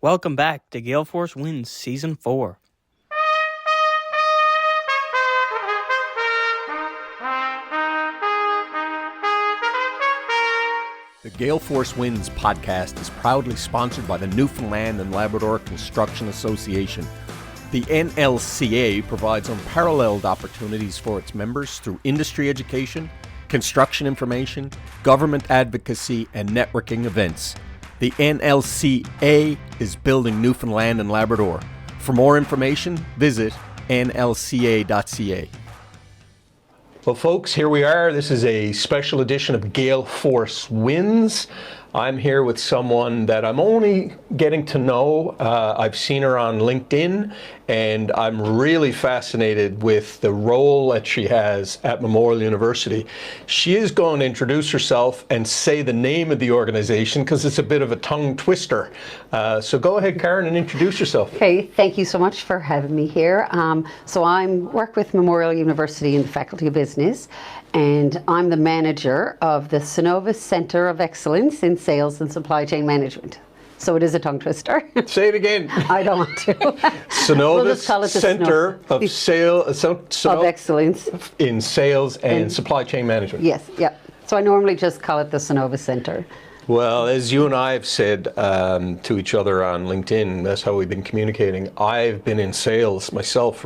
Welcome back to Gale Force Wins Season 4. The Gale Force Winds podcast is proudly sponsored by the Newfoundland and Labrador Construction Association. The NLCA provides unparalleled opportunities for its members through industry education, construction information, government advocacy, and networking events. The NLCA is building Newfoundland and Labrador. For more information, visit nlca.ca. Well, folks, here we are. This is a special edition of Gale Force Wins. I'm here with someone that I'm only getting to know. I've seen her on LinkedIn, and I'm really fascinated with the role that she has at Memorial University. She is going to introduce herself and say the name of the organization because it's a bit of a tongue twister. So go ahead, Karen, and introduce yourself. Okay, thank you so much for having me here. So I work with Memorial University in the Faculty of Business, and I'm the manager of the Cenovus Center of Excellence in Sales and Supply Chain Management. So it is a tongue twister. Say it again. I don't want to. Cenovus We'll just call it the Center of of Excellence in Sales and Supply Chain Management. Yes, yeah. So I normally just call it the Cenovus Center. Well, as you and I have said to each other on LinkedIn, that's how we've been communicating. I've been in sales myself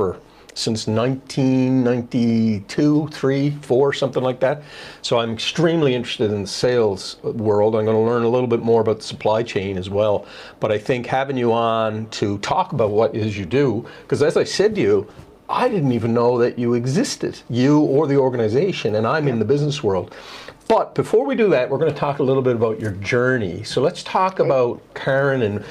since 1992, 3, 4, something like that. So I'm extremely interested in the sales world. I'm going to learn a little bit more about the supply chain as well. But I think having you on to talk about what it is you do, because as I said to you, I didn't even know that you existed, you or the organization, and I'm in the business world. But before we do that, we're going to talk a little bit about your journey. So let's talk about Karen and,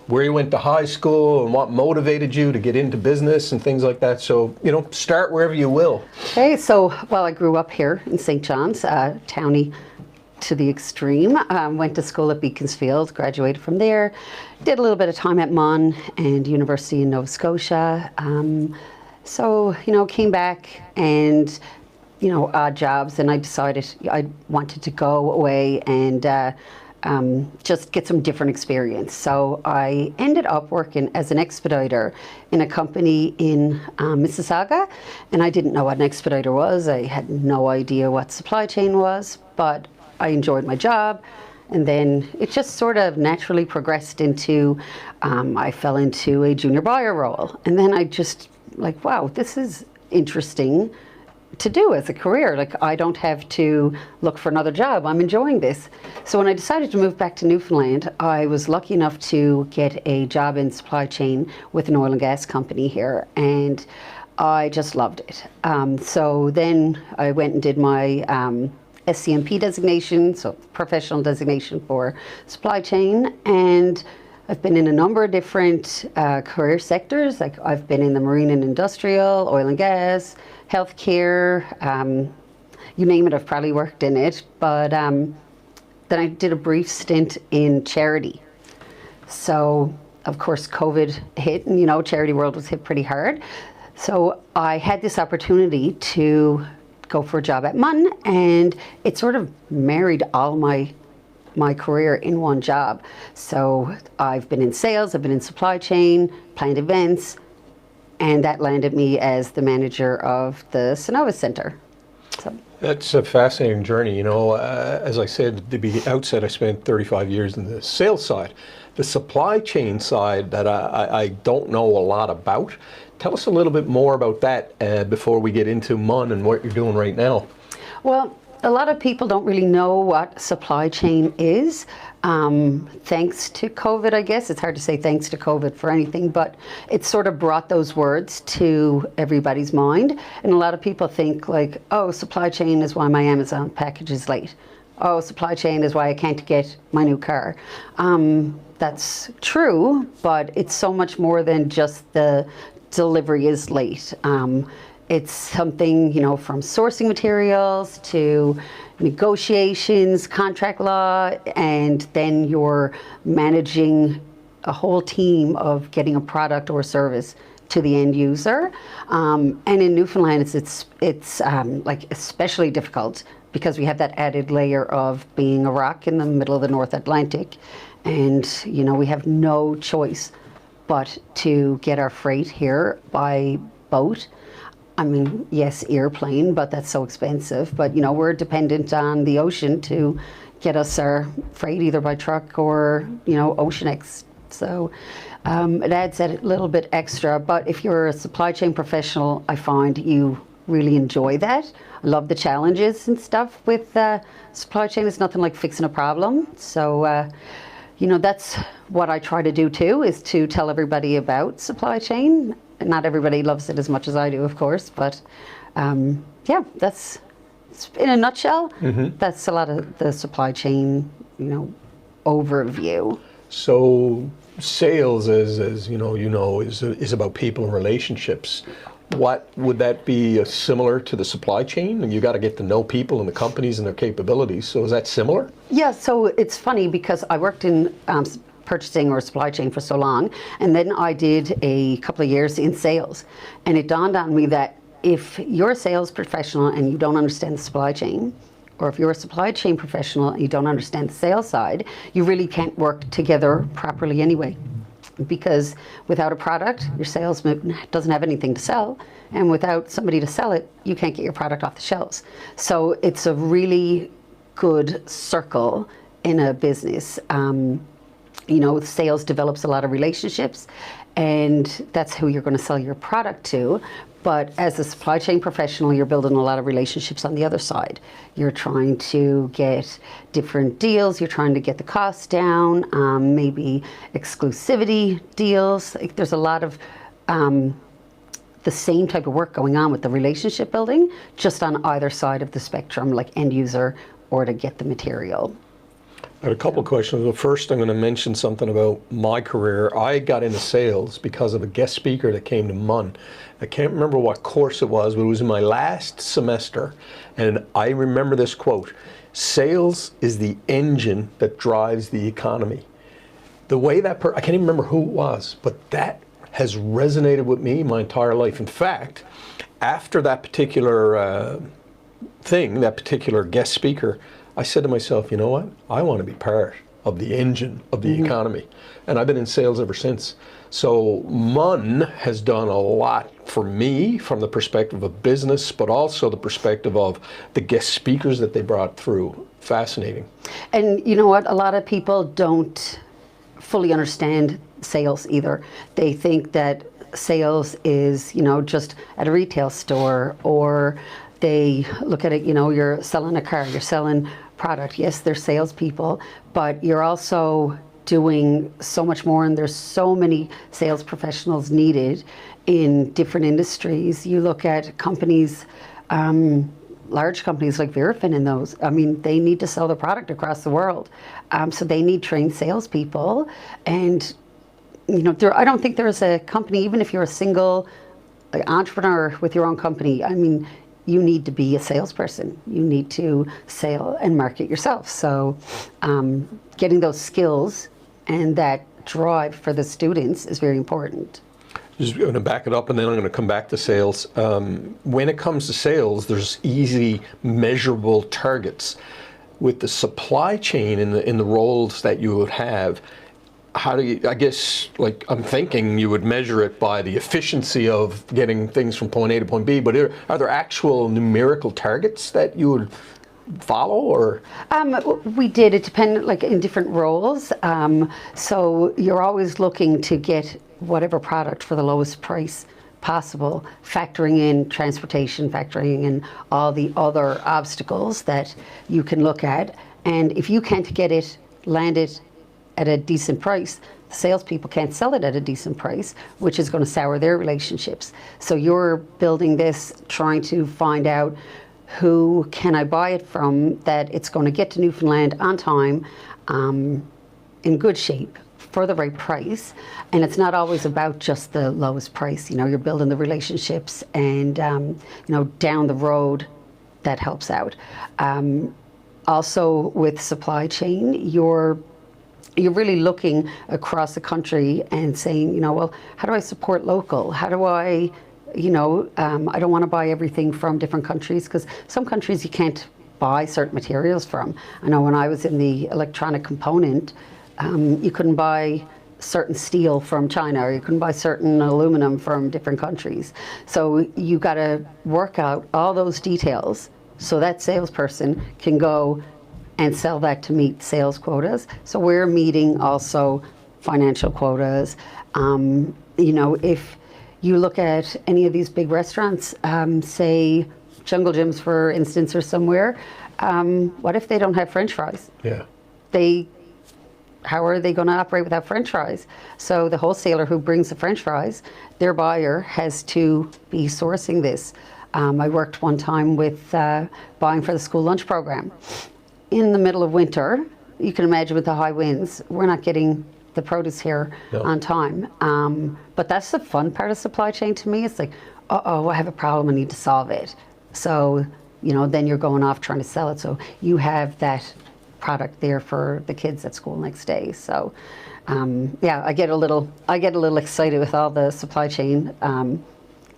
where you went to high school and what motivated you to get into business and things like that. So, start wherever you will. Okay, so, I grew up here in St. John's, townie to the extreme. Went to school at Beaconsfield, graduated from there, did a little bit of time at MUN and University in Nova Scotia. Came back and odd jobs, and I decided I wanted to go away and just get some different experience. So I ended up working as an expediter in a company in Mississauga, and I didn't know what an expediter was. I had no idea what supply chain was, but I enjoyed my job. And then it just sort of naturally progressed into, I fell into a junior buyer role. And then I just wow, this is interesting to do as a career. I don't have to look for another job. I'm enjoying this. So when I decided to move back to Newfoundland, I was lucky enough to get a job in supply chain with an oil and gas company here, and I just loved it. So then I went and did my SCMP designation, so professional designation for supply chain, and I've been in a number of different career sectors. I've been in the marine and industrial, oil and gas, healthcare, you name it, I've probably worked in it. But then I did a brief stint in charity. So, of course, COVID hit, and charity world was hit pretty hard. So I had this opportunity to go for a job at MUN, and it sort of married all my career in one job. So I've been in sales, I've been in supply chain, planned events, and that landed me as the manager of the Cenovus Center. So. That's a fascinating journey. As I said at the outset, I spent 35 years in the sales side. The supply chain side that I don't know a lot about. Tell us a little bit more about that before we get into MUN and what you're doing right now. Well, a lot of people don't really know what supply chain is. Thanks to COVID, I guess. It's hard to say thanks to COVID for anything, but it sort of brought those words to everybody's mind. And a lot of people think supply chain is why my Amazon package is late. Oh, supply chain is why I can't get my new car. That's true, but it's so much more than just the delivery is late. It's something, from sourcing materials to negotiations, contract law, and then you're managing a whole team of getting a product or service to the end user. And in Newfoundland, it's especially difficult because we have that added layer of being a rock in the middle of the North Atlantic. and we have no choice but to get our freight here by boat. I mean, yes, airplane, but that's so expensive. But we're dependent on the ocean to get us our freight, either by truck or OceanX. So it adds a little bit extra. But if you're a supply chain professional, I find you really enjoy that. I love the challenges and stuff with supply chain. It's nothing like fixing a problem. So that's what I try to do too, is to tell everybody about supply chain. Not everybody loves it as much as I do, of course, but that's, in a nutshell, that's a lot of the supply chain, overview. So sales, as you know, is about people and relationships. What would that be similar to the supply chain? And you got to get to know people and the companies and their capabilities. So is that similar? Yeah. So it's funny because I worked in purchasing or supply chain for so long, and then I did a couple of years in sales, and it dawned on me that if you're a sales professional and you don't understand the supply chain, or if you're a supply chain professional and you don't understand the sales side, you really can't work together properly anyway. Because without a product, your salesman doesn't have anything to sell, and without somebody to sell it, you can't get your product off the shelves. So it's a really good circle in a business. Sales develops a lot of relationships, and that's who you're going to sell your product to. But as a supply chain professional, you're building a lot of relationships on the other side. You're trying to get different deals, you're trying to get the costs down, maybe exclusivity deals. There's a lot of the same type of work going on with the relationship building, just on either side of the spectrum, like end user or to get the material. I had a couple of questions. Well, first, I'm going to mention something about my career. I got into sales because of a guest speaker that came to MUN. I can't remember what course it was, but it was in my last semester. And I remember this quote: "Sales is the engine that drives the economy." The way that I can't even remember who it was, but that has resonated with me my entire life. In fact, after that particular that particular guest speaker, I said to myself, you know what? I want to be part of the engine of the economy. And I've been in sales ever since. So MUN has done a lot for me from the perspective of business, but also the perspective of the guest speakers that they brought through. Fascinating. And you know what? A lot of people don't fully understand sales either. They think that sales is, just at a retail store, or they look at it, you're selling a car, you're selling product. Yes, they're salespeople, but you're also doing so much more, and there's so many sales professionals needed in different industries. You look at companies, large companies like Verifin and those, they need to sell their product across the world. So they need trained salespeople. And, I don't think there's a company, even if you're a single entrepreneur with your own company, you need to be a salesperson. You need to sell and market yourself. So getting those skills and that drive for the students is very important. Just going to back it up, and then I'm going to come back to sales. When it comes to sales, there's easy measurable targets. With the supply chain in the roles that you would have, how do you, I guess, I'm thinking you would measure it by the efficiency of getting things from point A to point B, but are there actual numerical targets that you would follow, or? We did. It depended, in different roles. So you're always looking to get whatever product for the lowest price possible, factoring in transportation, factoring in all the other obstacles that you can look at. And if you can't get it landed at a decent price, the salespeople can't sell it at a decent price, which is going to sour their relationships. So you're building this, trying to find out who can I buy it from, that it's going to get to Newfoundland on time, in good shape, for the right price. And it's not always about just the lowest price. You're building the relationships, and down the road, that helps out. Also with supply chain, you're really looking across the country and saying, well, how do I support local? How do I, I don't want to buy everything from different countries, because some countries you can't buy certain materials from. I know when I was in the electronic component You couldn't buy certain steel from China, or you couldn't buy certain aluminum from different countries. So you got to work out all those details so that salesperson can go and sell that to meet sales quotas. So we're meeting also financial quotas. If you look at any of these big restaurants, say Jungle Gyms, for instance, or somewhere, what if they don't have French fries? Yeah. How are they going to operate without French fries? So the wholesaler who brings the French fries, their buyer has to be sourcing this. I worked one time with buying for the school lunch program. In the middle of winter, you can imagine with the high winds, we're not getting the produce here on time. But that's the fun part of supply chain to me. It's like, I have a problem, I need to solve it. So, then you're going off trying to sell it. So you have that product there for the kids at school next day. So, I get a little excited with all the supply chain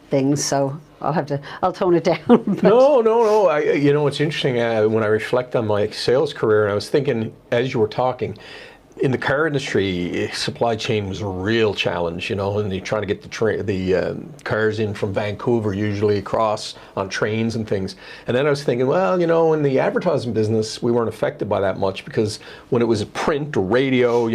things. So I'll tone it down. No. It's interesting when I reflect on my sales career, and I was thinking as you were talking, in the car industry, supply chain was a real challenge, and you're trying to get the cars in from Vancouver, usually across on trains and things. And then I was thinking, in the advertising business, we weren't affected by that much because when it was print or radio,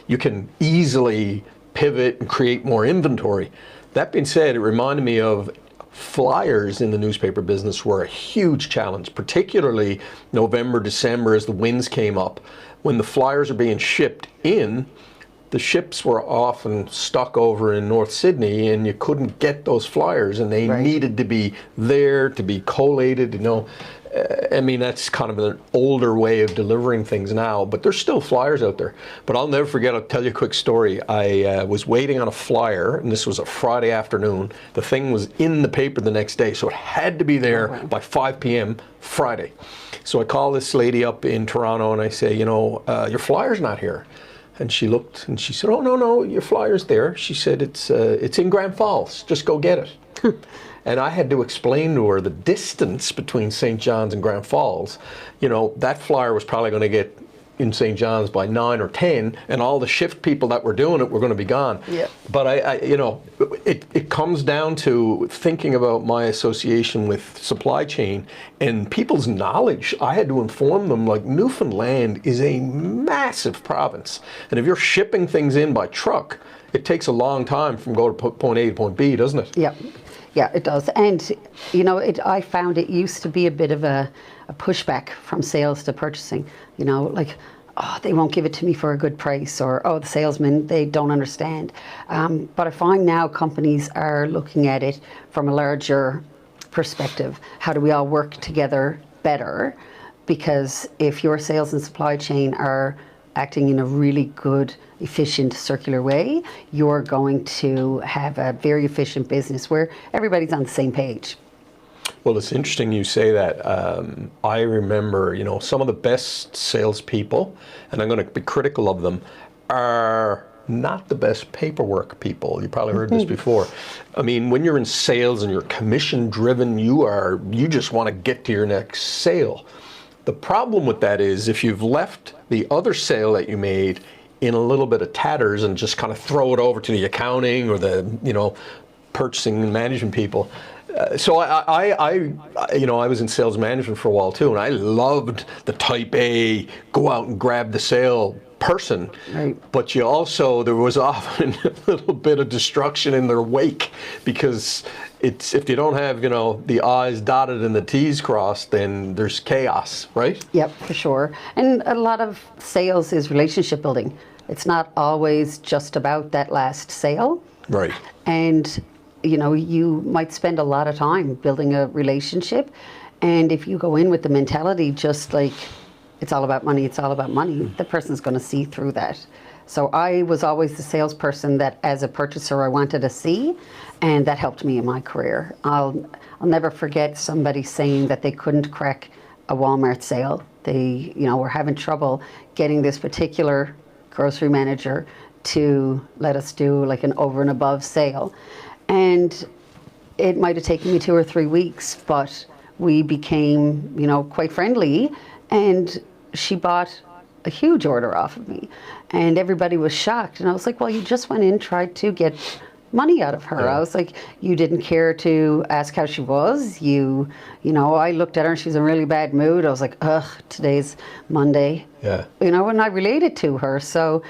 you can easily pivot and create more inventory. That being said, it reminded me of flyers in the newspaper business were a huge challenge, particularly November, December as the winds came up. When the flyers are being shipped in, the ships were often stuck over in North Sydney and you couldn't get those flyers, and they needed to be there to be collated, that's kind of an older way of delivering things now, but there's still flyers out there. But I'll never forget, I'll tell you a quick story. I was waiting on a flyer, and this was a Friday afternoon. The thing was in the paper the next day, so it had to be there by 5 p.m. Friday. So I call this lady up in Toronto and I say, your flyer's not here. And she looked and she said, oh, no, your flyer's there. She said, it's in Grand Falls, just go get it. And I had to explain to her the distance between St. John's and Grand Falls. That flyer was probably going to get in St. John's by 9 or 10, and all the shift people that were doing it were going to be gone. Yeah. But it comes down to thinking about my association with supply chain and people's knowledge. I had to inform them, like, Newfoundland is a massive province, and if you're shipping things in by truck, it takes a long time from go to point A to point B, doesn't it? Yeah. Yeah, it does. And, I found it used to be a bit of a pushback from sales to purchasing. They won't give it to me for a good price, or, the salesman, they don't understand. But I find now companies are looking at it from a larger perspective. How do we all work together better? Because if your sales and supply chain are acting in a really good, efficient, circular way, you're going to have a very efficient business where everybody's on the same page. Well, it's interesting you say that. I remember, some of the best salespeople, and I'm going to be critical of them, are not the best paperwork people. You probably heard this before. I mean, when you're in sales and you're commission driven, you just want to get to your next sale. The problem with that is if you've left the other sale that you made in a little bit of tatters and just kind of throw it over to the accounting or the, purchasing and management people. So I was in sales management for a while too, and I loved the type A, go out and grab the sale person. Right. But there was often a little bit of destruction in their wake, because if you don't have, the I's dotted and the T's crossed, then there's chaos, right? Yep, for sure. And a lot of sales is relationship building. It's not always just about that last sale. Right. And you might spend a lot of time building a relationship, and if you go in with the mentality just like it's all about money, the person's going to see through that. So I was always the salesperson that as a purchaser I wanted to see, and that helped me in my career. I'll never forget somebody saying that they couldn't crack a Walmart sale. They were having trouble getting this particular grocery manager to let us do like an over and above sale. And it might have taken me 2 or 3 weeks, but we became, quite friendly. And she bought a huge order off of me, and everybody was shocked. And I was like, well, you just went in, tried to get money out of her. Yeah. I was like, you didn't care to ask how she was. You know, I looked at her and she was in a really bad mood. I was like, ugh, today's Monday. Yeah. You know, and I related to her. So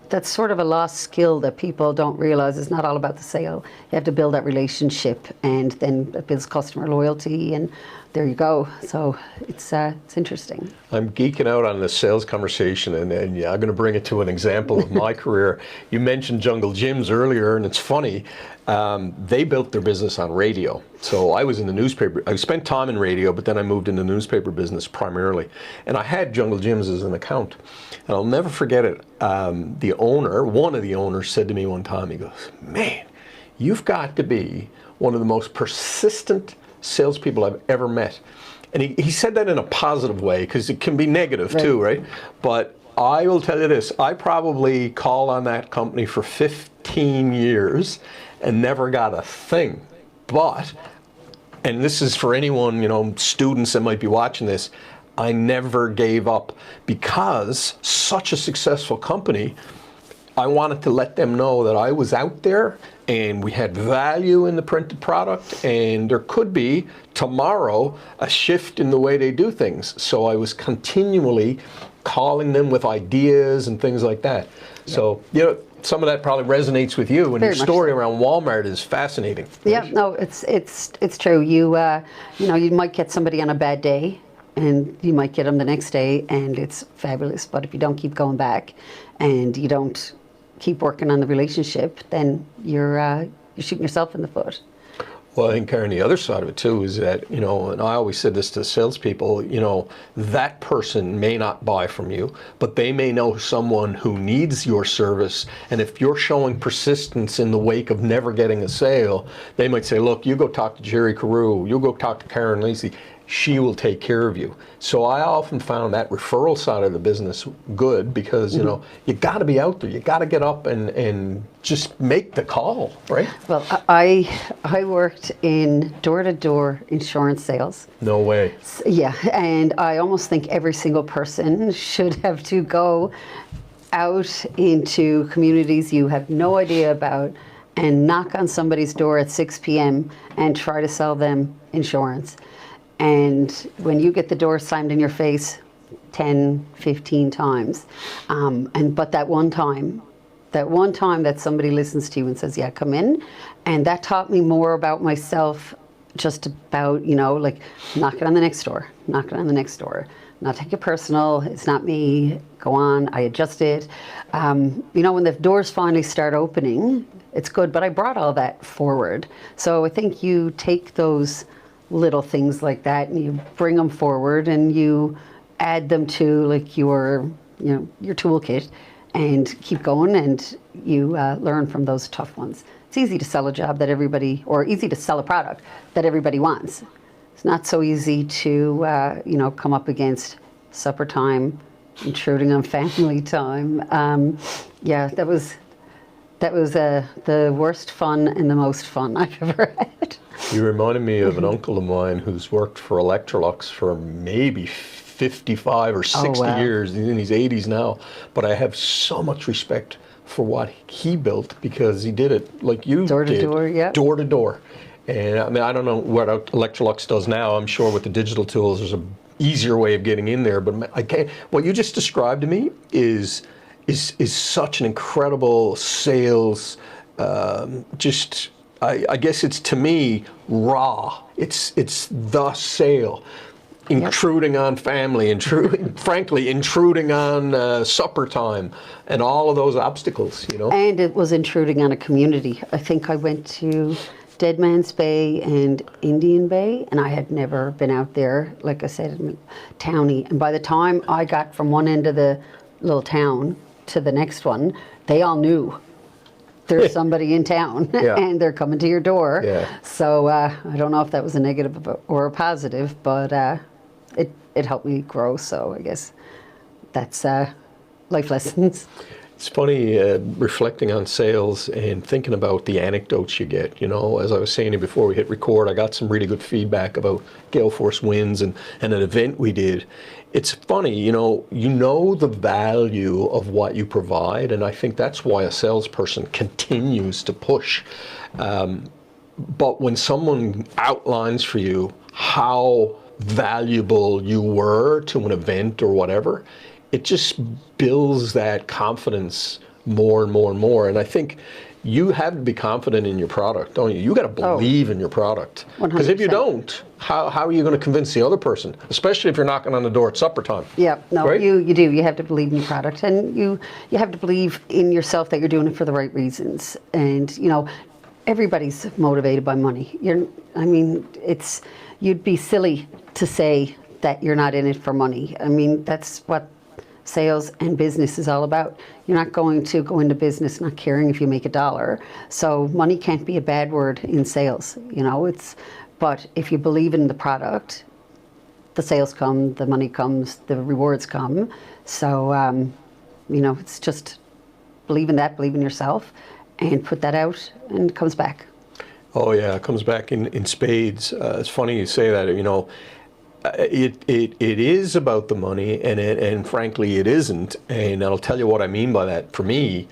that's sort of a lost skill that people don't realize. It's not all about the sale. You have to build that relationship, and then it builds customer loyalty, and there you go. So it's interesting. I'm geeking out on this sales conversation, and yeah, I'm going to bring it to an example of my career. You mentioned Jungle Gyms earlier, and it's funny. They built their business on radio. So I was in the newspaper. I spent time in radio, but then I moved into the newspaper business primarily. And I had Jungle Gyms as an account. And I'll never forget it. The owner, one of the owners, said to me one time, he goes, man, you've got to be one of the most persistent salespeople I've ever met. And he said that in a positive way, because it can be negative too, right? But I will tell you this, I probably called on that company for 15 years and never got a thing. But, and this is for anyone, you know, students that might be watching this, I never gave up, because such a successful company, I wanted to let them know that I was out there and we had value in the printed product, and there could be tomorrow a shift in the way they do things. So I was continually calling them with ideas and things like that. Yeah. So, you know, some of that probably resonates with you, and your story around Walmart is fascinating. Yeah, no, it's true. You know, you might get somebody on a bad day, and you might get them the next day, and it's fabulous. But if you don't keep going back, and you don't keep working on the relationship, then you're shooting yourself in the foot. Well, I think, Karen, the other side of it too is that, you know, and I always said this to salespeople, you know, that person may not buy from you, but they may know someone who needs your service. And if you're showing persistence in the wake of never getting a sale, they might say, look, you go talk to Jerry Carew, you go talk to Karen Lacey. She will take care of you. So I often found that referral side of the business good, because, you know, you got to be out there. You got to get up and just make the call, right? Well, I worked in door-to-door insurance sales. No way. Yeah, and I almost think every single person should have to go out into communities you have no idea about and knock on somebody's door at 6 p.m. and try to sell them insurance. And when you get the door slammed in your face 10, 15 times, but that one time that somebody listens to you and says, yeah, come in, and that taught me more about myself, just about, you know, like knocking on the next door, not take it personal, it's not me, go on, I adjust it. You know, when the doors finally start opening, it's good, but I brought all that forward. So I think you take those little things like that and you bring them forward and you add them to like your toolkit and keep going, and you learn from those tough ones. It's easy to sell a job that everybody, or easy to sell a product that everybody wants. It's not so easy to you know, come up against supper time, intruding on family time. Yeah, that was the worst fun and the most fun I've ever had. You reminded me of an uncle of mine who's worked for Electrolux for maybe 55 or 60 years. He's in his 80s now. But I have so much respect for what he built, because he did it like you did. Door to door, yeah. Door to door. And I mean, I don't know what Electrolux does now. I'm sure with the digital tools, there's an easier way of getting in there. But I can't. What you just described to me is such an incredible sales, I guess it's, to me, raw. It's the sale. Intruding on family, frankly, intruding on supper time, and all of those obstacles, you know. And it was intruding on a community. I think I went to Dead Man's Bay and Indian Bay, and I had never been out there, like I said, towny. And by the time I got from one end of the little town to the next one, they all knew there's somebody in town and they're coming to your door. So I don't know if that was a negative or a positive, but it helped me grow. So I guess that's life lessons. It's funny reflecting on sales and thinking about the anecdotes you get. You know, as I was saying to you before we hit record, I got some really good feedback about Gale Force wins and an event we did. It's funny, you know the value of what you provide, and I think that's why a salesperson continues to push. But when someone outlines for you how valuable you were to an event or whatever, it just builds that confidence more and more and more. And I think you have to be confident in your product, don't you? You got to believe in your product. Because if you don't, how are you going to convince the other person? Especially if you're knocking on the door at supper time. Yeah, no, right? you do. You have to believe in your product, and you have to believe in yourself that you're doing it for the right reasons. And everybody's motivated by money. You'd be silly to say that you're not in it for money. I mean, that's what sales and business is all about. You're not going to go into business not caring if you make $1. So money can't be a bad word in sales. But if you believe in the product, the sales come, the money comes, the rewards come. So, it's just believe in that, believe in yourself, and put that out, and it comes back. Oh yeah, it comes back in spades. It's funny you say that. It is about the money, and frankly, it isn't. And I'll tell you what I mean by that. For me,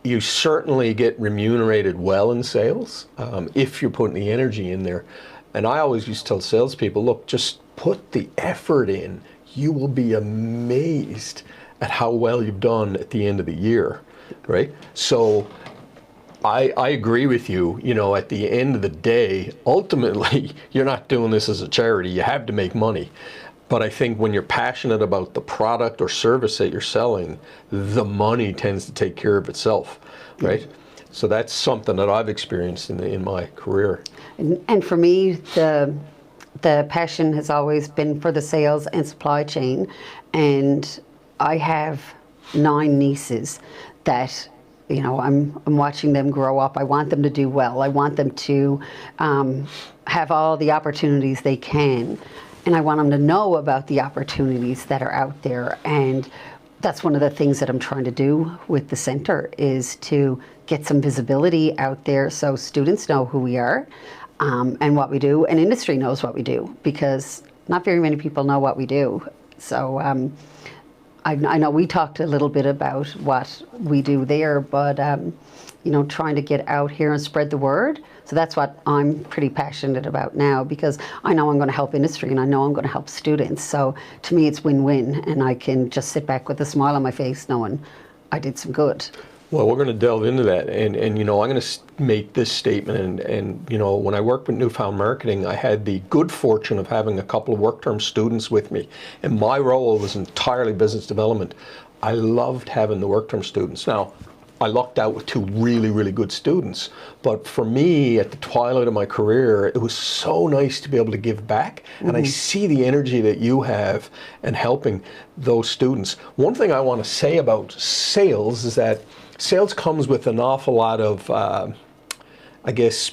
you certainly get remunerated well in sales if you're putting the energy in there. And I always used to tell salespeople, look, just put the effort in. You will be amazed at how well you've done at the end of the year, right? So I agree with you. At the end of the day, ultimately, you're not doing this as a charity. You have to make money. But I think when you're passionate about the product or service that you're selling, the money tends to take care of itself, right? So that's something that I've experienced in my career. And for me, the passion has always been for the sales and supply chain. And I have 9 nieces that I'm watching them grow up. I want them to do well. I want them to have all the opportunities they can. And I want them to know about the opportunities that are out there. And that's one of the things that I'm trying to do with the center, is to get some visibility out there so students know who we are and what we do, and industry knows what we do, because not very many people know what we do. So I know we talked a little bit about what we do there, but trying to get out here and spread the word. So that's what I'm pretty passionate about now, because I know I'm going to help industry, and I know I'm going to help students. So to me, it's win-win, and I can just sit back with a smile on my face knowing I did some good. Well, we're going to delve into that, and I'm going to make this statement, and when I worked with Newfound Marketing, I had the good fortune of having a couple of work-term students with me, and my role was entirely business development. I loved having the work-term students. Now, I lucked out with 2 really, really good students, but for me, at the twilight of my career, it was so nice to be able to give back, and I see the energy that you have in helping those students. One thing I want to say about sales is that sales comes with an awful lot of,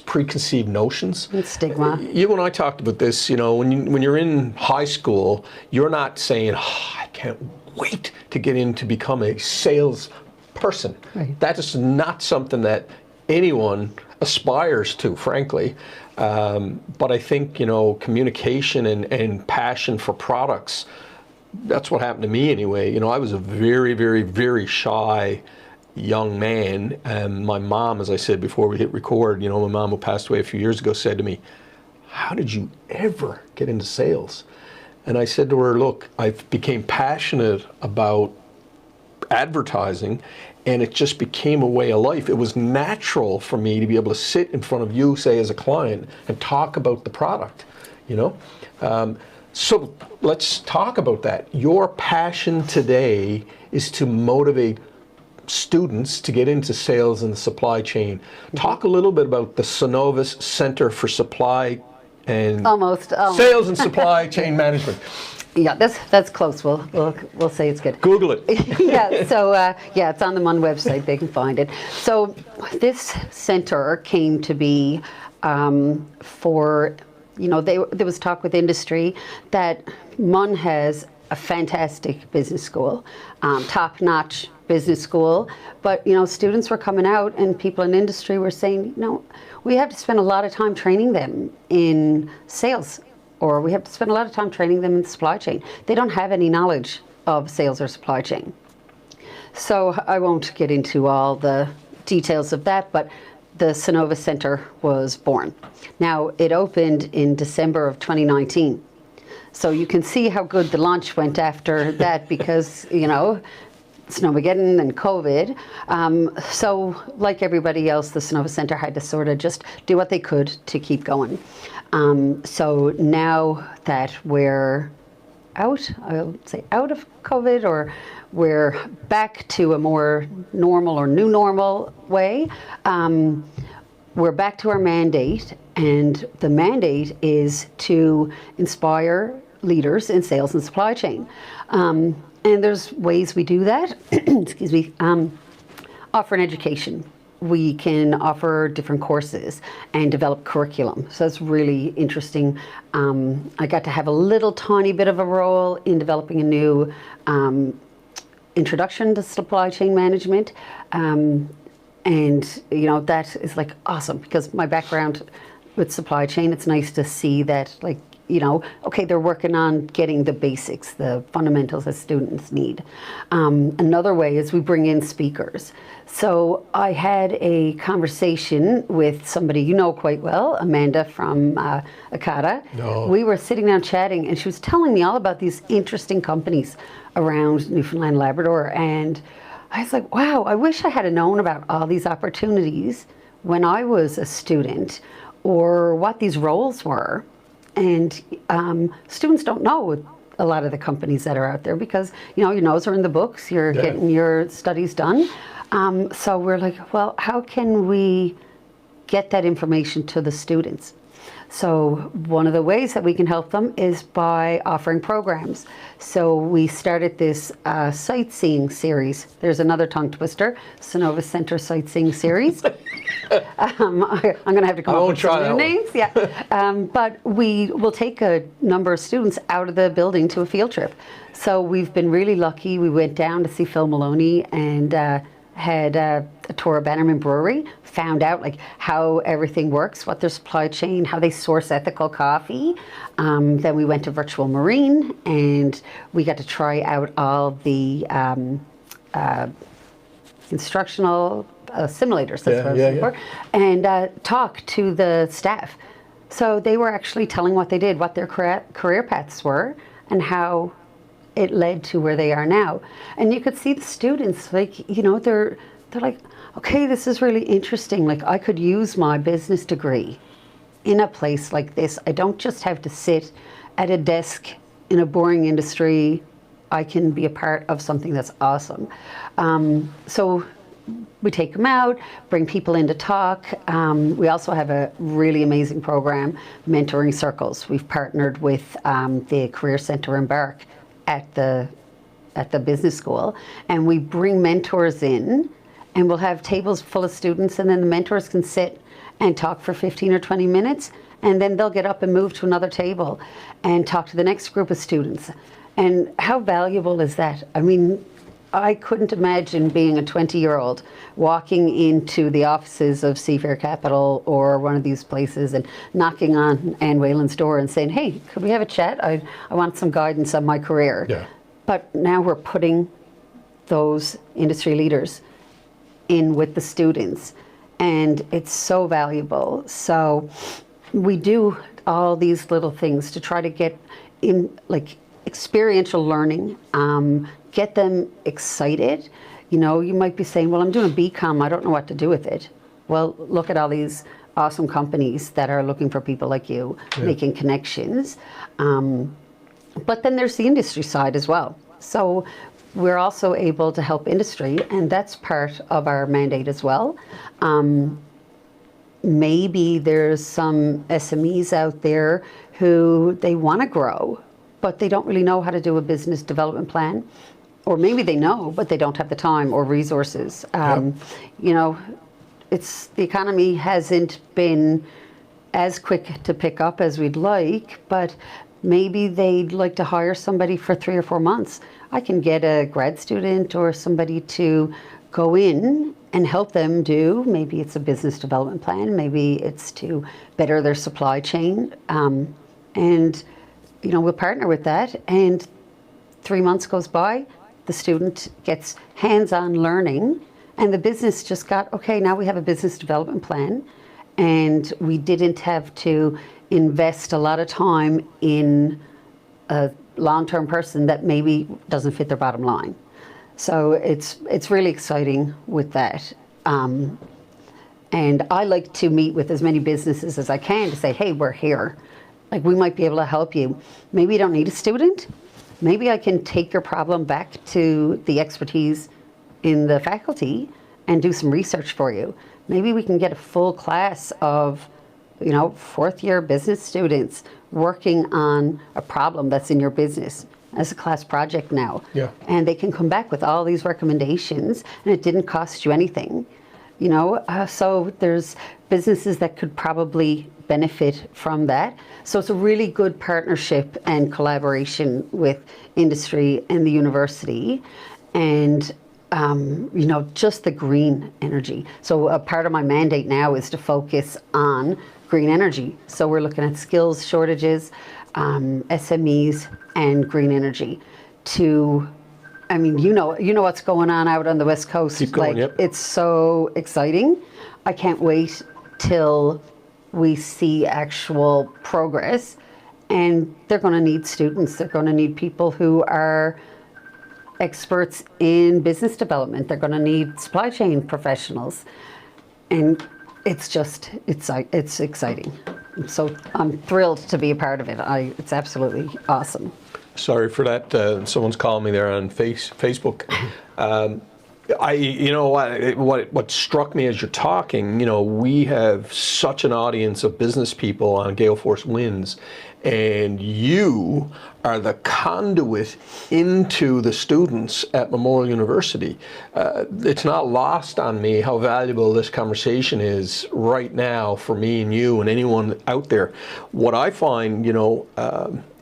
preconceived notions. And stigma. You and I talked about this, when you're in high school, you're not saying, I can't wait to get in to become a sales person. Right. That is not something that anyone aspires to, frankly. But I think, communication and passion for products, that's what happened to me anyway. I was a very, very, very shy young man, and my mom, as I said before we hit record, my mom, who passed away a few years ago, said to me, how did you ever get into sales? And I said to her, look, I became passionate about advertising, and it just became a way of life. It was natural for me to be able to sit in front of you, say, as a client, and talk about the product, So let's talk about that. Your passion today is to motivate students to get into sales and the supply chain. Talk a little bit about the Cenovus Center for Supply and Sales and Supply Chain Management. Yeah, that's close. We'll say it's good. Google it. Yeah. So it's on the MUN website. They can find it. So this center came to be for there was talk with industry that MUN has a fantastic business school, top-notch business school, but students were coming out and people in industry were saying, we have to spend a lot of time training them in sales, or we have to spend a lot of time training them in supply chain. They don't have any knowledge of sales or supply chain. So I won't get into all the details of that, but the Cenovus Center was born. Now, it opened in December of 2019. So you can see how good the launch went after that because, Snowmageddon and COVID. So like everybody else, the Cenovus Center had to sort of just do what they could to keep going. So now that we're out of COVID, or we're back to a more normal or new normal way, we're back to our mandate, and the mandate is to inspire leaders in sales and supply chain. And there's ways we do that. Excuse me. Offer an education. We can offer different courses and develop curriculum. So that's really interesting. I got to have a little tiny bit of a role in developing a new introduction to supply chain management. And that is like awesome because my background with supply chain, it's nice to see that okay, they're working on getting the basics, the fundamentals that students need. Another way is we bring in speakers. So I had a conversation with somebody you know quite well, Amanda from Akata. No. We were sitting down chatting, and she was telling me all about these interesting companies around Newfoundland and Labrador. And I was like, wow, I wish I had known about all these opportunities when I was a student, or what these roles were. And students don't know a lot of the companies that are out there because, your nose are in the books, you're getting your studies done. So we're like, well, how can we get that information to the students? So one of the ways that we can help them is by offering programs. So we started this sightseeing series. There's another tongue twister, Cenovus Center Sightseeing Series. I'm going to have to come up with some new names. Yeah. But we will take a number of students out of the building to a field trip. So we've been really lucky. We went down to see Phil Maloney and had a tour of Bannerman Brewery, found out how everything works, what their supply chain, how they source ethical coffee. Then we went to Virtual Marine and we got to try out all the instructional simulators, that's what I was looking for, and talk to the staff. So they were actually telling what they did, what their career paths were, and how it led to where they are now. And you could see the students, they're like, okay, this is really interesting. I could use my business degree in a place like this. I don't just have to sit at a desk in a boring industry. I can be a part of something that's awesome. So we take them out, bring people in to talk. We also have a really amazing program, Mentoring Circles. We've partnered with the Career Centre Embark at the business school, and we bring mentors in, and we'll have tables full of students, and then the mentors can sit and talk for 15 or 20 minutes, and then they'll get up and move to another table and talk to the next group of students. And how valuable is that? I mean, I couldn't imagine being a 20-year-old walking into the offices of Seafair Capital or one of these places and knocking on Anne Whalen's door and saying, hey, could we have a chat? I want some guidance on my career. Yeah. But now we're putting those industry leaders in with the students, and it's so valuable. So we do all these little things to try to get in experiential learning, get them excited. You might be saying, well, I'm doing a BCom, I don't know what to do with it. Well, look at all these awesome companies that are looking for people like you, making connections. But then there's the industry side as well. So we're also able to help industry, and that's part of our mandate as well. Maybe there's some SMEs out there who they want to grow, but they don't really know how to do a business development plan. Or maybe they know, but they don't have the time or resources. The economy hasn't been as quick to pick up as we'd like, but maybe they'd like to hire somebody for 3 or 4 months. I can get a grad student or somebody to go in and help them do, maybe it's a business development plan, maybe it's to better their supply chain. And, we'll partner with that. And 3 months goes by, the student gets hands-on learning, and the business just got, okay, now we have a business development plan, and we didn't have to invest a lot of time in a long-term person that maybe doesn't fit their bottom line. So it's really exciting with that. And I like to meet with as many businesses as I can to say, hey, we're here. Like, we might be able to help you. Maybe you don't need a student. Maybe I can take your problem back to the expertise in the faculty and do some research for you. Maybe we can get a full class of, fourth year business students working on a problem that's in your business as a class project now. Yeah. And they can come back with all these recommendations, and it didn't cost you anything. So there's businesses that could probably benefit from that. So it's a really good partnership and collaboration with industry and the university, and just the green energy. So a part of my mandate now is to focus on green energy. So we're looking at skills shortages, SMEs, and green energy. What's going on out on the West Coast. Keep going, yep. It's so exciting. I can't wait till we see actual progress. And they're going to need students. They're going to need people who are experts in business development. They're going to need supply chain professionals. And it's exciting. So I'm thrilled to be a part of it. It's absolutely awesome. Sorry for that. Someone's calling me there on Facebook. What struck me as you're talking, we have such an audience of business people on Gale Force Winds, and you are the conduit into the students at Memorial University. It's not lost on me how valuable this conversation is right now for me and you and anyone out there. What I find,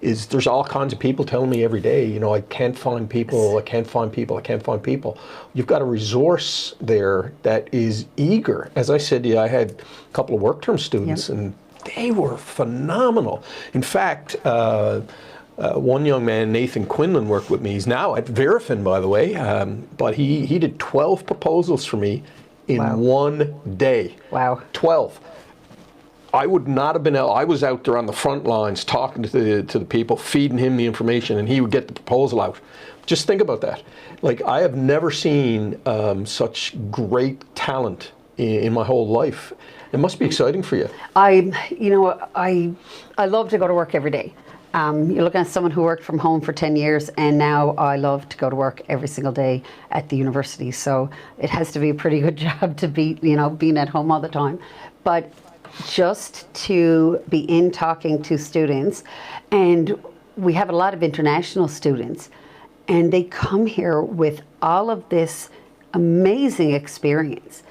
is there's all kinds of people telling me every day, I can't find people, I can't find people, I can't find people. You've got a resource there that is eager. As I said to you, I had a couple of work term students, Yep. and they were phenomenal. In fact, one young man, Nathan Quinlan, worked with me. He's now at Verifin, by the way, but he did 12 proposals for me in Wow. one day. Wow. 12. I would not have been able, I was out there on the front lines talking to the people, feeding him the information, and he would get the proposal out. Just think about that. Like, I have never seen such great talent in my whole life. It must be exciting for you. I love to go to work every day. You're looking at someone who worked from home for 10 years, and now I love to go to work every single day at the university. So it has to be a pretty good job to be, being at home all the time. But just to be in talking to students, and we have a lot of international students, and they come here with all of this amazing experience.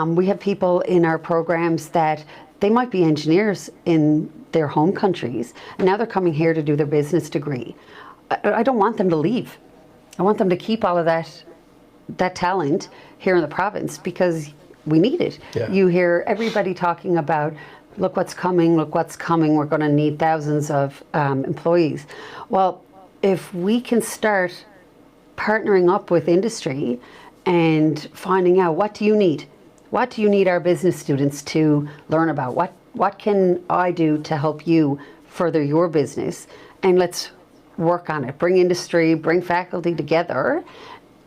We have people in our programs that they might be engineers in their home countries, and now they're coming here to do their business degree. I don't want them to leave. I want them to keep all of that talent here in the province, because we need it. Yeah. You hear everybody talking about, look what's coming, we're going to need thousands of employees. Well, if we can start partnering up with industry and finding out, what do you need? What do you need our business students to learn about? What can I do to help you further your business? And let's work on it. Bring industry, bring faculty together,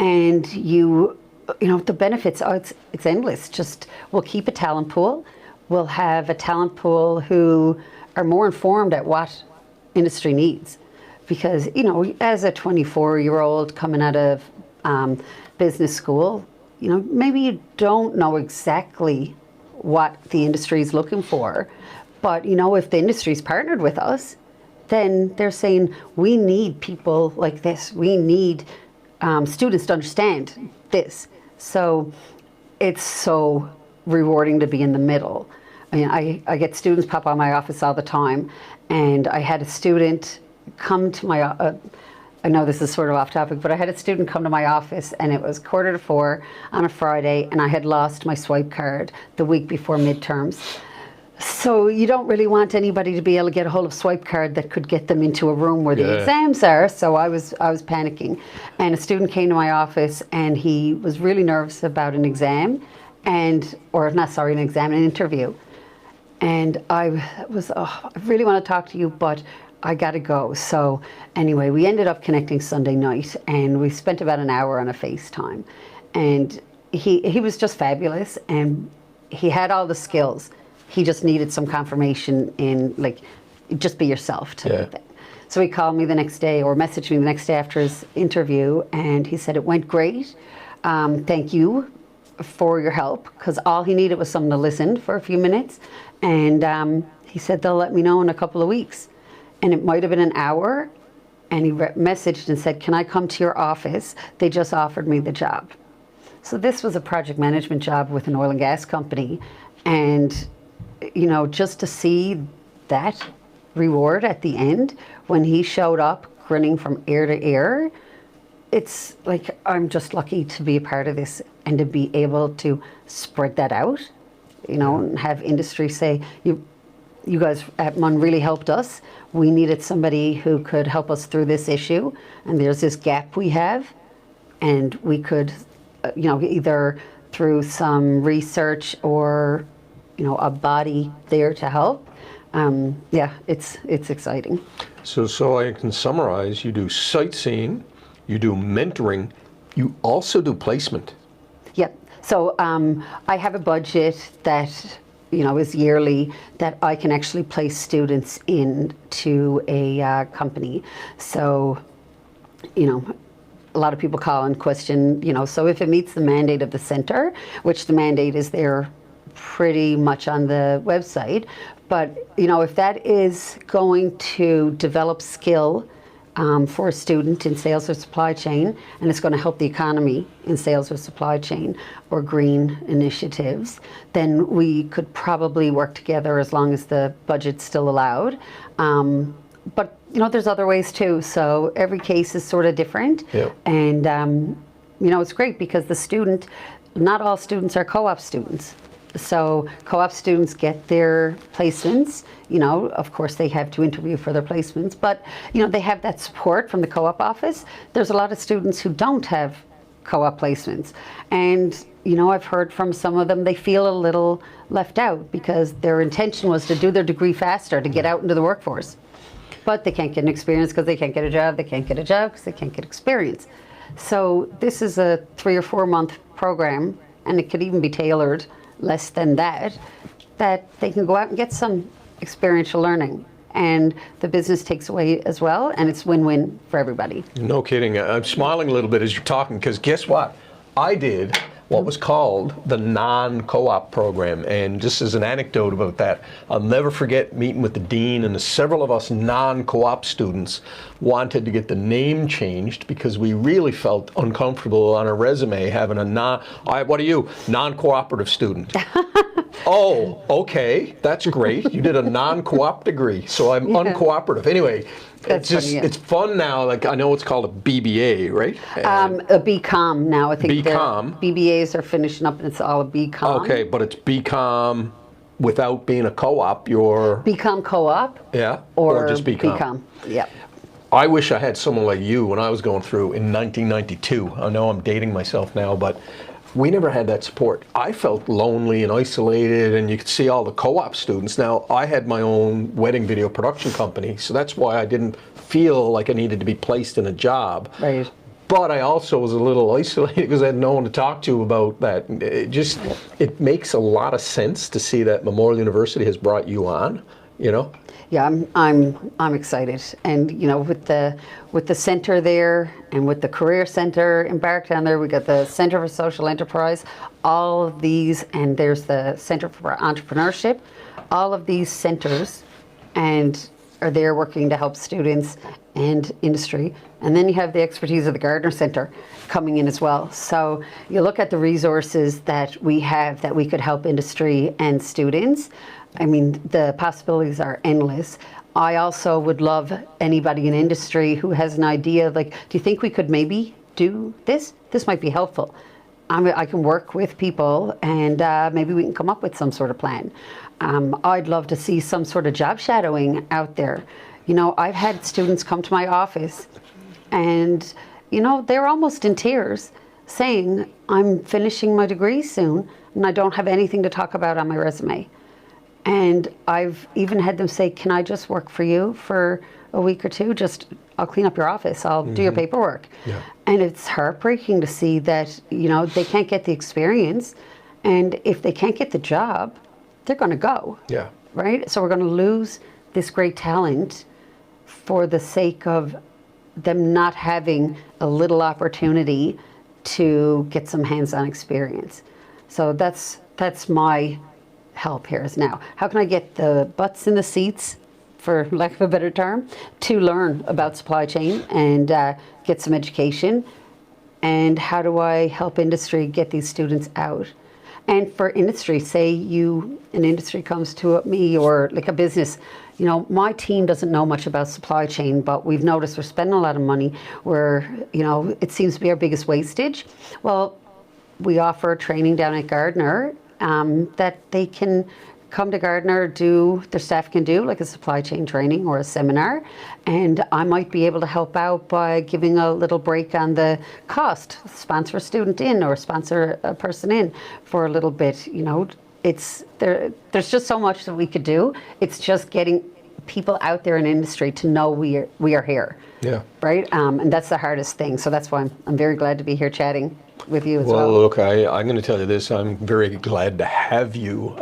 and the benefits, it's endless. Just, we'll keep a talent pool. We'll have a talent pool who are more informed at what industry needs. Because, as a 24-year-old coming out of business school, maybe you don't know exactly what the industry is looking for. But, if the industry's partnered with us, then they're saying, we need people like this. We need students to understand this. So it's so rewarding to be in the middle. I mean, I get students pop on my office all the time, and I had a student come to my, I know this is sort of off topic, but I had a student come to my office, and it was 3:45 on a Friday, and I had lost my swipe card the week before midterms. So you don't really want anybody to be able to get a hold of swipe card that could get them into a room where the exams are. So I was panicking, and a student came to my office, and he was really nervous about an exam, an interview. And I was, I really want to talk to you, but I got to go. So anyway, we ended up connecting Sunday night, and we spent about an hour on a FaceTime. And he was just fabulous, and he had all the skills. He just needed some confirmation in, like, just be yourself type of thing. So he called me the next day, or messaged me the next day after his interview, and he said, it went great. Thank you for your help, because all he needed was someone to listen for a few minutes. And he said they'll let me know in a couple of weeks. And it might have been an hour, and he messaged and said, can I come to your office? They just offered me the job. So this was a project management job with an oil and gas company. And, you know, just to see that reward at the end, when he showed up grinning from ear to ear, it's like, I'm just lucky to be a part of this and to be able to spread that out, you know, and have industry say, you guys at MUN really helped us. We needed somebody who could help us through this issue, and there's this gap we have, and we could, you know, either through some research or, you know, a body there to help. Yeah, it's exciting. So I can summarize, you do sightseeing, you do mentoring, you also do placement. Yep. So I have a budget that, you know, is yearly, that I can actually place students into a company. So, you know, a lot of people call and question, you know, so if it meets the mandate of the center, which the mandate is there pretty much on the website, but, you know, if that is going to develop skill for a student in sales or supply chain, and it's going to help the economy in sales or supply chain or green initiatives, then we could probably work together as long as the budget's still allowed. But, you know, there's other ways too. So every case is sort of different. Yep. And, you know, it's great because the student, not all students are co-op students. So co-op students get their placements. You know, of course they have to interview for their placements, but, you know, they have that support from the co-op office. There's a lot of students who don't have co-op placements. And, you know, I've heard from some of them, they feel a little left out because their intention was to do their degree faster, to get out into the workforce. But they can't get an experience because they can't get a job. They can't get a job because they can't get experience. So this is a 3 or 4 month program, and it could even be tailored less than that they can go out and get some experiential learning, and the business takes away as well, and it's win-win for everybody. No kidding. I'm smiling a little bit as you're talking, because guess what? I did what was called the non-co-op program, and just as an anecdote about that, I'll never forget meeting with the dean, and several of us non-co-op students wanted to get the name changed because we really felt uncomfortable on a resume having a non-cooperative student. Oh, okay, that's great. You did a non-co-op degree, so I'm uncooperative. Anyway, That's funny, yeah. It's fun now. Like, I know it's called a BBA, right? A BCom now. I think BCom. the BBAs are finishing up, and it's all a BCom. Okay, but it's BCom without being a co-op. You're BCom co-op. Yeah, Or just BCom. BCom. Yep. I wish I had someone like you when I was going through in 1992. I know I'm dating myself now, but we never had that support. I felt lonely and isolated, and you could see all the co-op students. Now, I had my own wedding video production company, so that's why I didn't feel like I needed to be placed in a job. Right. But I also was a little isolated because I had no one to talk to about that. It makes a lot of sense to see that Memorial University has brought you on, you know? Yeah, I'm excited, and, you know, with the center there, and with the career center embarked down there, we got the Center for Social Enterprise, all of these, and there's the Center for Entrepreneurship, all of these centers, and are there working to help students and industry. And then you have the expertise of the Gardner Centre coming in as well. So you look at the resources that we have that we could help industry and students. I mean, the possibilities are endless. I also would love anybody in industry who has an idea, like, do you think we could maybe do this? This might be helpful. I can work with people and maybe we can come up with some sort of plan. I'd love to see some sort of job shadowing out there. You know, I've had students come to my office and, you know, they're almost in tears saying, I'm finishing my degree soon and I don't have anything to talk about on my resume. And I've even had them say, can I just work for you for a week or two? I'll clean up your office, I'll do your paperwork. Yeah. And it's heartbreaking to see that, you know, they can't get the experience. And if they can't get the job, they're going to go. Yeah. Right? So we're going to lose this great talent for the sake of them not having a little opportunity to get some hands-on experience. So that's my help here is now. How can I get the butts in the seats, for lack of a better term, to learn about supply chain and get some education? And how do I help industry get these students out? And for industry, say an industry comes to me or like a business, you know, my team doesn't know much about supply chain, but we've noticed we're spending a lot of money where, you know, it seems to be our biggest wastage. Well, we offer training down at Gardner that they can come to Gardner, their staff can do like a supply chain training or a seminar, and I might be able to help out by giving a little break on the cost, sponsor a student in or sponsor a person in for a little bit. You know, there's just so much that we could do. It's just getting people out there in industry to know we are here. Yeah. Right? And that's the hardest thing. So that's why I'm very glad to be here chatting with you as well. Well, look, I'm going to tell you this. I'm very glad to have you.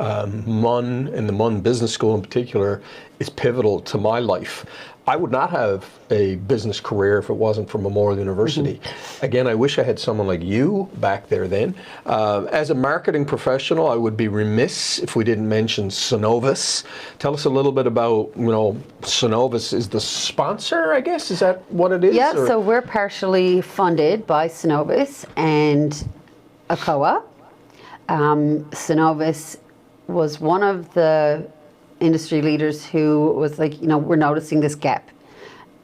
MUN and the MUN Business School in particular is pivotal to my life. I would not have a business career if it wasn't for Memorial University. Mm-hmm. Again, I wish I had someone like you back there then. As a marketing professional, I would be remiss if we didn't mention Cenovus. Tell us a little bit about, you know, Cenovus is the sponsor, I guess? Is that what it is? Yeah, so we're partially funded by Cenovus and ACOA. Cenovus was one of the industry leaders who was like, you know, we're noticing this gap.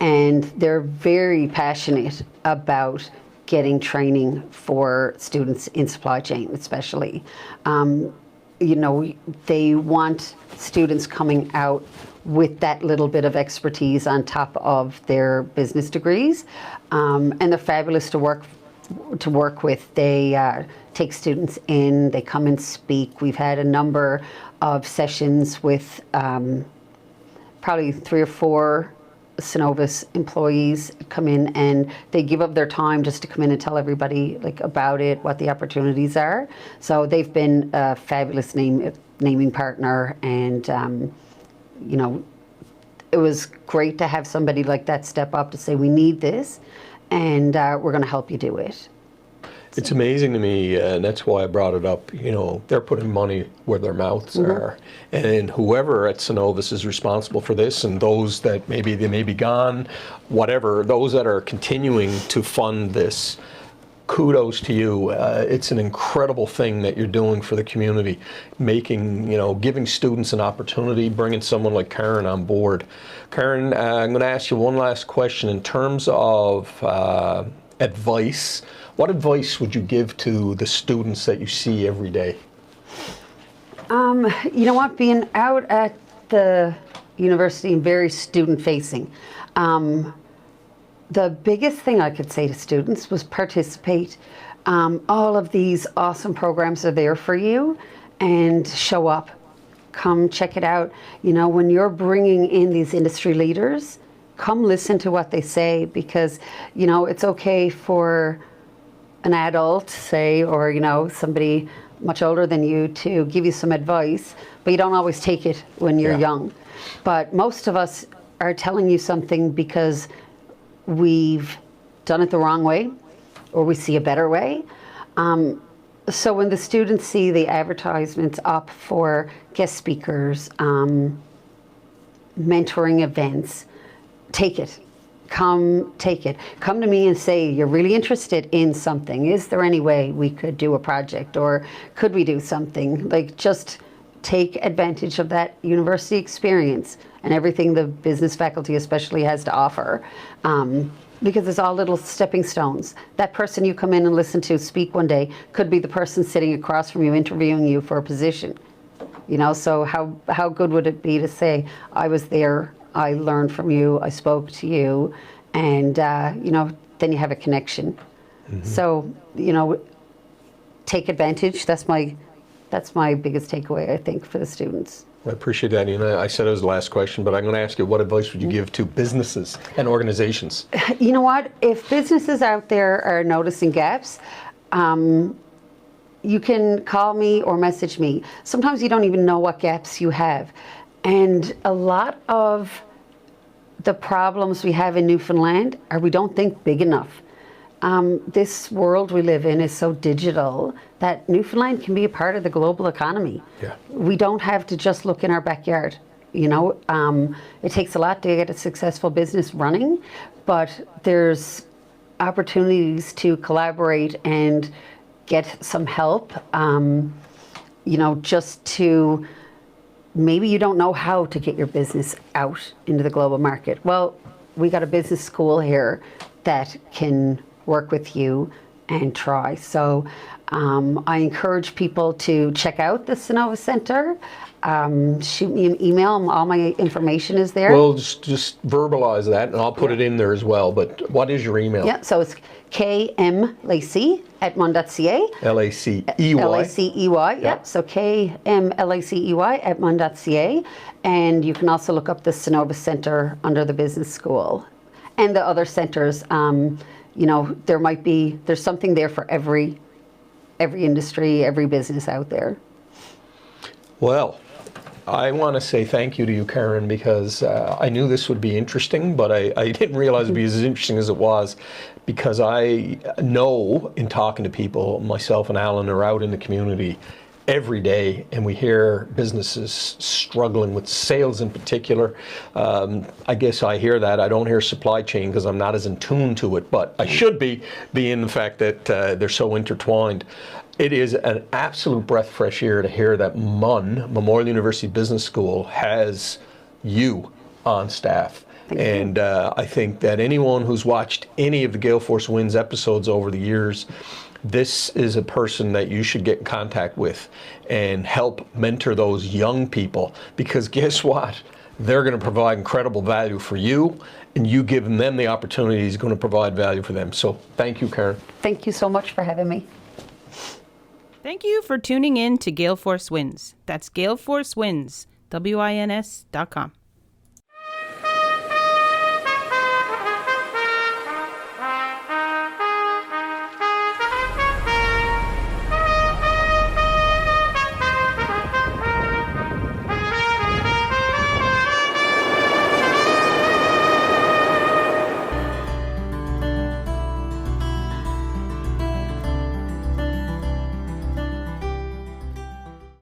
And they're very passionate about getting training for students in supply chain, especially. You know, they want students coming out with that little bit of expertise on top of their business degrees. And they're fabulous to work with. They take students in, they come and speak. We've had a number of sessions with probably 3 or 4 Cenovus employees come in, and they give up their time just to come in and tell everybody like about it, what the opportunities are. So they've been a fabulous naming partner, and you know, it was great to have somebody like that step up to say, we need this, and we're going to help you do it. It's amazing to me, and that's why I brought it up. You know, they're putting money where their mouths are, and whoever at Cenovus is responsible for this, and those that they may be gone, whatever, those that are continuing to fund this, kudos to you. It's an incredible thing that you're doing for the community, giving students an opportunity, bringing someone like Karen on board. Karen, I'm going to ask you one last question in terms of advice. What advice would you give to the students that you see every day? You know what, being out at the university and very student-facing, the biggest thing I could say to students was participate. All of these awesome programs are there for you, and show up. Come check it out. You know, when you're bringing in these industry leaders, come listen to what they say, because, you know, it's okay for an adult, say, or, you know, somebody much older than you to give you some advice, but you don't always take it when you're young. But most of us are telling you something because we've done it the wrong way, or we see a better way. So when the students see the advertisements up for guest speakers, mentoring events, take it. Come take it. Come to me and say, you're really interested in something. Is there any way we could do a project, or could we do something? Like, just take advantage of that university experience and everything the business faculty especially has to offer. Because it's all little stepping stones. That person you come in and listen to speak one day could be the person sitting across from you interviewing you for a position. You know, so how good would it be to say, I was there, I learned from you, I spoke to you, and you know, then you have a connection. So, you know, take advantage. That's my biggest takeaway, I think, for the students. I appreciate that. You know, I said it was the last question, but I'm going to ask you, what advice would you give to businesses and organizations? You know what? If businesses out there are noticing gaps, you can call me or message me. Sometimes you don't even know what gaps you have. And a lot of the problems we have in Newfoundland are we don't think big enough. This world we live in is so digital that Newfoundland can be a part of the global economy. Yeah. We don't have to just look in our backyard. You know, it takes a lot to get a successful business running, but there's opportunities to collaborate and get some help. You know, just to, maybe you don't know how to get your business out into the global market. Well, we got a business school here that can work with you and try. So I encourage people to check out the Cenovus Center. Shoot me an email. All my information is there. Well, just verbalize that, and I'll put it in there as well. But what is your email? Yeah, so it's kmlacey@mun.ca. Lacey. Lacey, yeah. So kmlacey@mun.ca. And you can also look up the Cenovus Center under the business school. And the other centers, you know, there's something there for every industry, every business out there. Well, I want to say thank you to you, Karen, because I knew this would be interesting, but I didn't realize it would be as interesting as it was, because I know in talking to people, myself and Alan are out in the community every day, and we hear businesses struggling with sales in particular. I guess I hear that. I don't hear supply chain because I'm not as in tune to it, but I should be, being the fact that they're so intertwined. It is an absolute breath of fresh air to hear that MUN, Memorial University Business School, has you on staff. And I think that anyone who's watched any of the Gale Force Winds episodes over the years, this is a person that you should get in contact with and help mentor those young people, because guess what? They're going to provide incredible value for you, and you giving them the opportunity is going to provide value for them. So thank you, Karen. Thank you so much for having me. Thank you for tuning in to Gale Force Winds. That's Gale Force Winds, WINS.com.